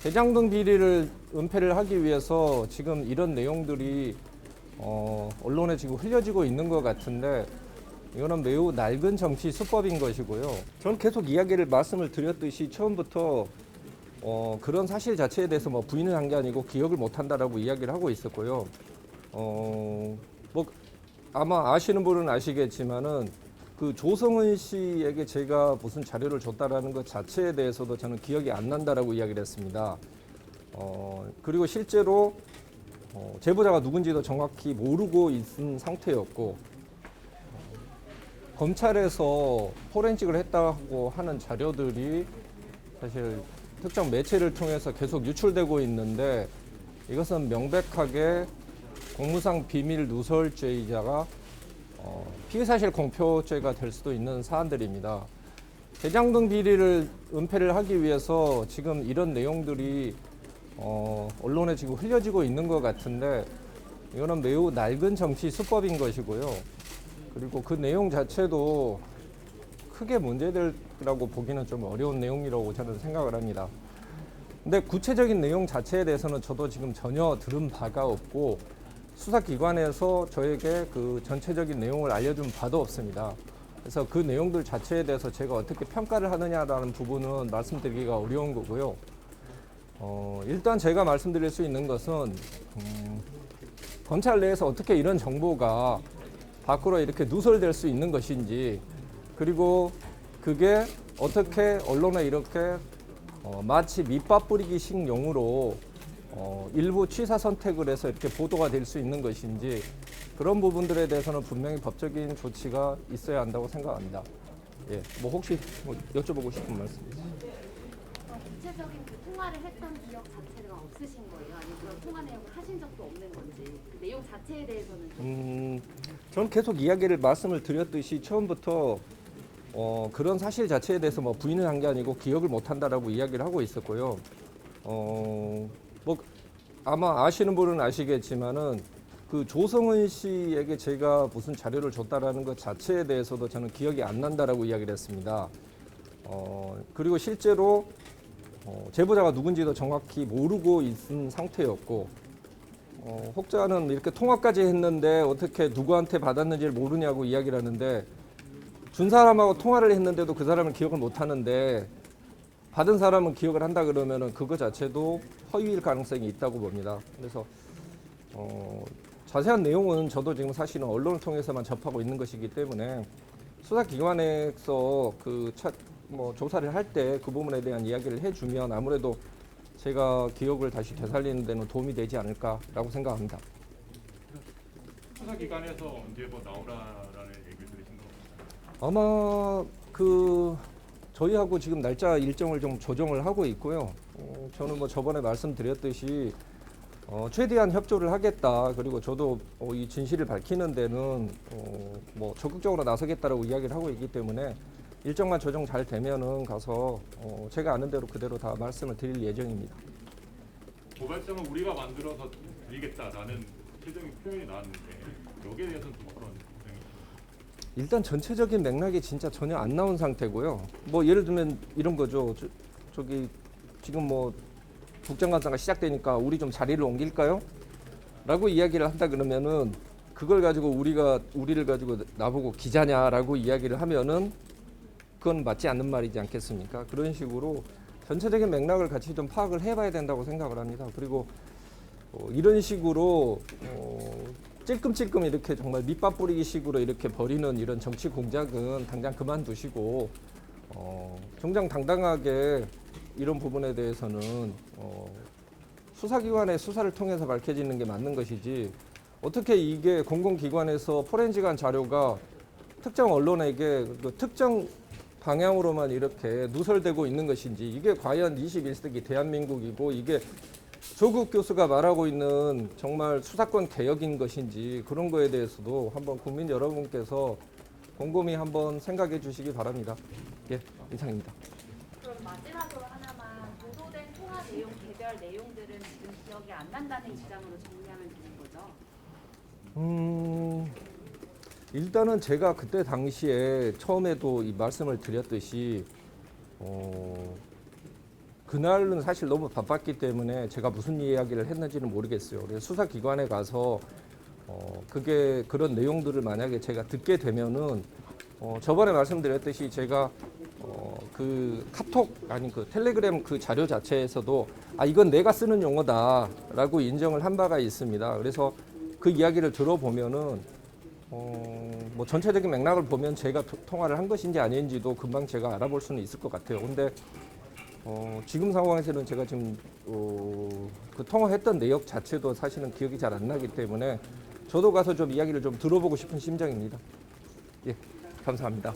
대장동 비리를 은폐를 하기 위해서 지금 이런 내용들이 언론에 지금 흘려지고 있는 것 같은데 이거는 매우 낡은 정치 수법인 것이고요. 저는 계속 말씀을 드렸듯이 처음부터 그런 사실 자체에 대해서 뭐 부인을 한 게 아니고 기억을 못 한다라고 이야기를 하고 있었고요. 뭐 아마 아시는 분은 아시겠지만은 그 조성은 씨에게 제가 무슨 자료를 줬다라는 것 자체에 대해서도 저는 기억이 안 난다라고 이야기를 했습니다. 그리고 실제로 제보자가 누군지도 정확히 모르고 있는 상태였고 검찰에서 포렌식을 했다고 하는 자료들이 사실 특정 매체를 통해서 계속 유출되고 있는데 이것은 명백하게 공무상 비밀 누설죄이자가 피의사실 공표죄가 될 수도 있는 사안들입니다. 대장동 비리를 은폐를 하기 위해서 지금 이런 내용들이 언론에 지금 흘려지고 있는 것 같은데 이거는 매우 낡은 정치 수법인 것이고요. 그리고 그 내용 자체도 크게 문제되라고 보기는 좀 어려운 내용이라고 저는 생각을 합니다. 근데 구체적인 내용 자체에 대해서는 저도 지금 전혀 들은 바가 없고 수사기관에서 저에게 그 전체적인 내용을 알려준 바도 없습니다. 그래서 그 내용들 자체에 대해서 제가 어떻게 평가를 하느냐라는 부분은 말씀드리기가 어려운 거고요. 일단 제가 말씀드릴 수 있는 것은 검찰 내에서 어떻게 이런 정보가 밖으로 이렇게 누설될 수 있는 것인지 그리고 그게 어떻게 언론에 이렇게 마치 밑밥 뿌리기식 용으로 일부 취사 선택을 해서 이렇게 보도가 될 수 있는 것인지 그런 부분들에 대해서는 분명히 법적인 조치가 있어야 한다고 생각합니다. 예, 뭐 혹시 뭐 여쭤보고 싶은 말씀 있으세요? 구체적인 그 통화를 했던 기억 자체가 없으신 거예요? 아니면 그런 통화 내용을 하신 적도 없는 건지 그 내용 자체에 대해서는 좀 저는 계속 말씀을 드렸듯이 처음부터 그런 사실 자체에 대해서 뭐 부인을 한 게 아니고 기억을 못 한다라고 이야기를 하고 있었고요. 뭐 아마 아시는 분은 아시겠지만은 그 조성은 씨에게 제가 무슨 자료를 줬다라는 것 자체에 대해서도 저는 기억이 안 난다라고 이야기를 했습니다. 그리고 실제로 제보자가 누군지도 정확히 모르고 있는 상태였고 혹자는 이렇게 통화까지 했는데 어떻게 누구한테 받았는지를 모르냐고 이야기를 하는데 준 사람하고 통화를 했는데도 그 사람을 기억을 못 하는데 받은 사람은 기억을 한다 그러면은 그거 자체도 허위일 가능성이 있다고 봅니다. 그래서 자세한 내용은 저도 지금 사실은 언론을 통해서만 접하고 있는 것이기 때문에 수사기관에서 뭐 조사를 할 때 그 부분에 대한 이야기를 해주면 아무래도 제가 기억을 다시 되살리는 데는 도움이 되지 않을까라고 생각합니다. 수사기관에서 언제 뭐 나오라라는 얘기를 들으신 건가요? 아마 저희하고 지금 날짜 일정을 좀 조정을 하고 있고요. 저는 뭐 저번에 말씀드렸듯이 최대한 협조를 하겠다. 그리고 저도 이 진실을 밝히는 데는 뭐 적극적으로 나서겠다라고 이야기를 하고 있기 때문에 일정만 조정 잘 되면은 가서 제가 아는 대로 그대로 다 말씀을 드릴 예정입니다. 고발장은 우리가 만들어서 드리겠다라는 최종의 표현이 나왔는데 여기에 대해서는 좀 어떤 입장이신가요? 일단 전체적인 맥락이 진짜 전혀 안 나온 상태고요. 뭐 예를 들면 이런 거죠. 저기 지금 뭐 국정감사가 시작되니까 우리 좀 자리를 옮길까요? 라고 이야기를 한다 그러면은 그걸 가지고 우리를 가지고 나보고 기자냐라고 이야기를 하면은 그건 맞지 않는 말이지 않겠습니까? 그런 식으로 전체적인 맥락을 같이 좀 파악을 해봐야 된다고 생각을 합니다. 그리고 이런 식으로 찔끔찔끔 이렇게 정말 밑밥 뿌리기 식으로 이렇게 벌이는 이런 정치 공작은 당장 그만두시고 정정당당하게 이런 부분에 대해서는 수사기관의 수사를 통해서 밝혀지는 게 맞는 것이지 어떻게 이게 공공기관에서 포렌식한 자료가 특정 언론에게 그 특정 방향으로만 이렇게 누설되고 있는 것인지 이게 과연 21세기 대한민국이고 이게 조국 교수가 말하고 있는 정말 수사권 개혁인 것인지 그런 거에 대해서도 한번 국민 여러분께서 곰곰이 한번 생각해 주시기 바랍니다. 예, 이상입니다. 그럼 마지막으로 하나만 보도된 통화 내용 개별 내용들은 지금 기억이 안 난다는 입장으로 정리하면 되는 거죠? 일단은 제가 그때 당시에 처음에도 이 말씀을 드렸듯이 그날은 사실 너무 바빴기 때문에 제가 무슨 이야기를 했는지는 모르겠어요. 그래서 수사기관에 가서 그게 그런 내용들을 만약에 제가 듣게 되면은 저번에 말씀드렸듯이 제가 그 카톡 아니 그 텔레그램 그 자료 자체에서도 이건 내가 쓰는 용어다라고 인정을 한 바가 있습니다. 그래서 그 이야기를 들어보면은 뭐 전체적인 맥락을 보면 제가 통화를 한 것인지 아닌지도 금방 제가 알아볼 수는 있을 것 같아요. 근데 지금 상황에서는 제가 지금 그 통화했던 내역 자체도 사실은 기억이 잘 안 나기 때문에 저도 가서 좀 이야기를 좀 들어보고 싶은 심정입니다. 예, 감사합니다.